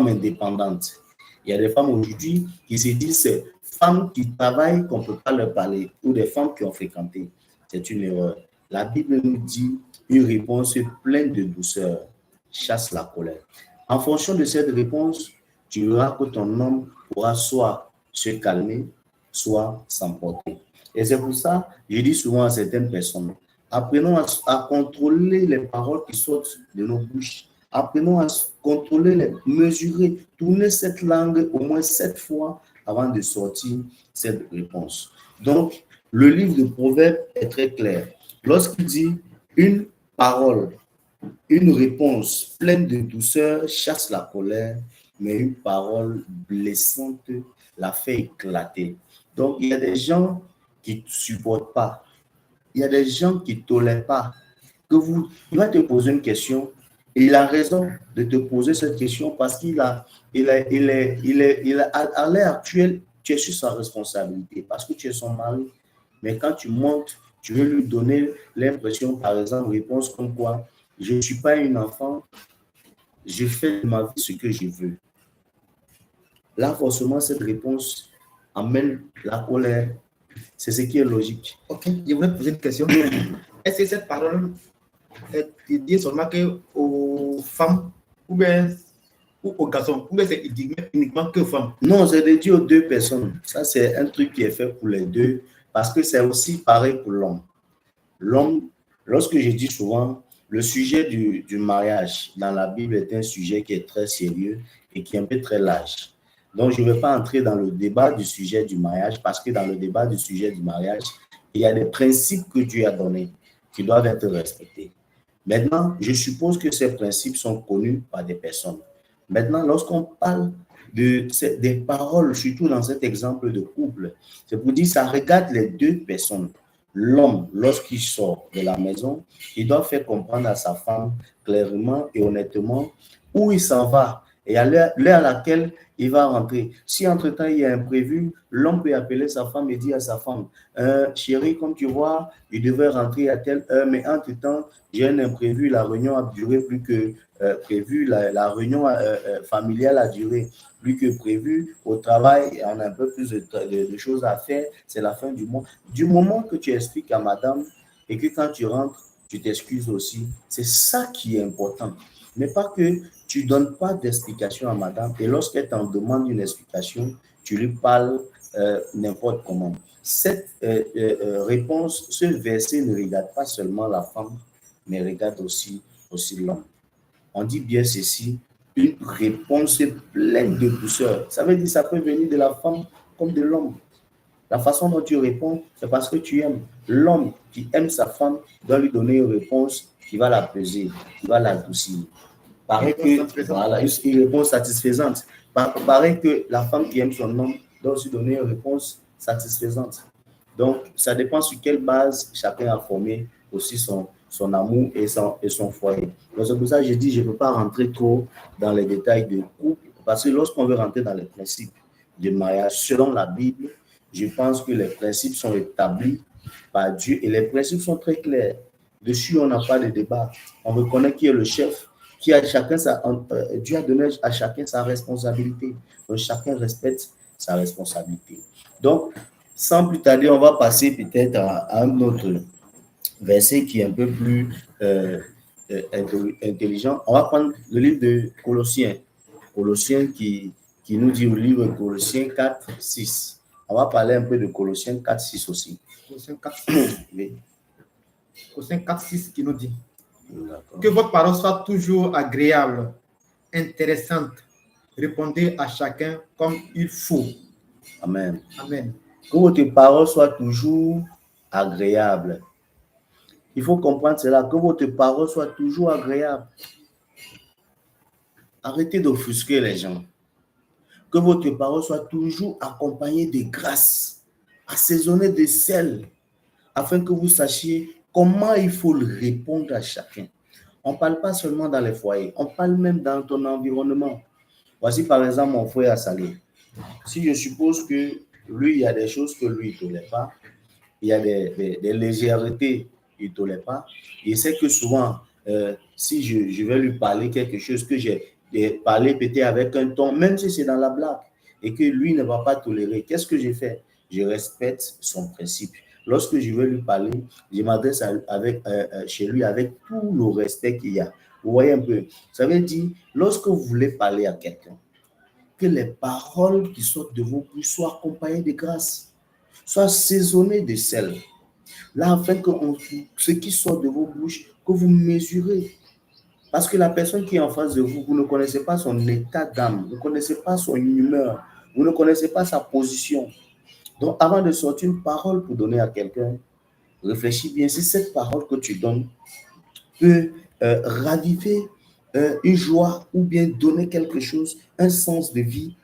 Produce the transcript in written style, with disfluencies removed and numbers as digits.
femmes indépendantes. Il y a des femmes aujourd'hui qui se disent c'est femmes qui travaillent qu'on ne peut pas leur parler ou des femmes qui ont fréquenté. C'est une erreur. La Bible nous dit une réponse pleine de douceur chasse la colère. En fonction de cette réponse, tu verras que ton homme pourra soit se calmer, soit s'emporter. Et c'est pour ça, je dis souvent à certaines personnes, apprenons à contrôler les paroles qui sortent de nos bouches. Apprenons à contrôler, les mesurer, tourner cette langue au moins 7 fois avant de sortir cette réponse. Donc, le livre de Proverbes est très clair. Lorsqu'il dit une parole, une réponse pleine de douceur chasse la colère, mais une parole blessante la fait éclater. Donc, il y a des gens qui ne supportent pas. Il y a des gens qui ne tolèrent pas. Il va te poser une question et il a raison de te poser cette question parce à l'heure actuelle, tu es sur sa responsabilité parce que tu es son mari. Mais quand tu montes, tu veux lui donner l'impression, par exemple, réponse comme quoi, je ne suis pas une enfant, je fais de ma vie ce que je veux. Là, forcément, cette réponse amène la colère. C'est ce qui est logique. Ok, je voulais poser une question. Est-ce que cette parole est dédiée seulement aux femmes ou bien aux garçons, ou bien c'est uniquement que aux femmes? Non, c'est dédié aux deux personnes. Ça, c'est un truc qui est fait pour les deux parce que c'est aussi pareil pour l'homme. L'homme, lorsque je dis souvent, le sujet du mariage dans la Bible est un sujet qui est très sérieux et qui est un peu très large. Donc, je ne vais pas entrer dans le débat du sujet du mariage parce que dans le débat du sujet du mariage, il y a des principes que Dieu a donnés qui doivent être respectés. Maintenant, je suppose que ces principes sont connus par des personnes. Maintenant, lorsqu'on parle des paroles, surtout dans cet exemple de couple, c'est pour dire que ça regarde les deux personnes. L'homme, lorsqu'il sort de la maison, il doit faire comprendre à sa femme clairement et honnêtement où il s'en va et à l'heure à laquelle il va rentrer. Si entre-temps il y a un imprévu, l'homme peut appeler sa femme et dire à sa femme, chérie, comme tu vois, il devait rentrer à telle heure, mais entre-temps, j'ai un imprévu, la réunion a duré plus que prévu, la réunion familiale a duré plus que prévu, au travail, on a un peu plus de choses à faire, c'est la fin du mois. Du moment que tu expliques à madame et que quand tu rentres, tu t'excuses aussi, c'est ça qui est important. Mais pas que tu ne donnes pas d'explication à madame et lorsqu'elle t'en demande une explication, tu lui parles n'importe comment. Cette réponse, ce verset ne regarde pas seulement la femme, mais regarde aussi l'homme. On dit bien ceci, une réponse pleine de douceur. Ça veut dire que ça peut venir de la femme comme de l'homme. La façon dont tu réponds, c'est parce que tu aimes. L'homme qui aime sa femme doit lui donner une réponse qui va l'apaiser, qui va l'adoucir. Pareil que, voilà, une réponse satisfaisante. Pareil que la femme qui aime son homme doit aussi donner une réponse satisfaisante. Donc, ça dépend sur quelle base chacun a formé aussi son amour et son foyer. Donc, c'est pour ça que je dis, je ne peux pas rentrer trop dans les détails de couple, parce que lorsqu'on veut rentrer dans les principes de mariage, selon la Bible, je pense que les principes sont établis par Dieu et les principes sont très clairs. Dessus, on n'a pas de débat. On reconnaît qui est le chef, Dieu a donné à chacun sa responsabilité. Donc, chacun respecte sa responsabilité. Donc, sans plus tarder, on va passer peut-être à un autre verset qui est un peu plus intelligent. On va prendre le livre de Colossiens. Colossiens qui nous dit au livre de Colossiens 4, 6. On va parler un peu de Colossiens 4, 6 aussi. Colossiens 4, 6. Oui. Colossiens 4, 6 qui nous dit que votre parole soit toujours agréable, intéressante. Répondez à chacun comme il faut. Amen. Amen. Que votre parole soit toujours agréable. Il faut comprendre cela, que votre parole soit toujours agréable. Arrêtez d'offusquer les gens. Que votre parole soit toujours accompagnée de grâce, assaisonnée de sel, afin que vous sachiez comment il faut répondre à chacun. On ne parle pas seulement dans les foyers, on parle même dans ton environnement. Voici par exemple mon frère Assalé. Si je suppose que lui, il y a des choses que lui, il ne tolère pas, il y a des légèretés qu'il ne tolère pas, il sait que souvent, si je vais lui parler quelque chose que j'ai parler peut-être avec un ton, même si c'est dans la blague, et que lui ne va pas tolérer. Qu'est-ce que j'ai fait? Je respecte son principe. Lorsque je vais lui parler, je m'adresse chez lui avec tout le respect qu'il y a. Vous voyez un peu? Ça veut dire, lorsque vous voulez parler à quelqu'un, que les paroles qui sortent de vos bouches soient accompagnées de grâce, soient assaisonnées de sel. Là, afin que ce qui sort de vos bouches, que vous mesurez. Parce que la personne qui est en face de vous, vous ne connaissez pas son état d'âme, vous ne connaissez pas son humeur, vous ne connaissez pas sa position. Donc, avant de sortir une parole pour donner à quelqu'un, réfléchis bien si cette parole que tu donnes peut raviver une joie ou bien donner quelque chose, un sens de vie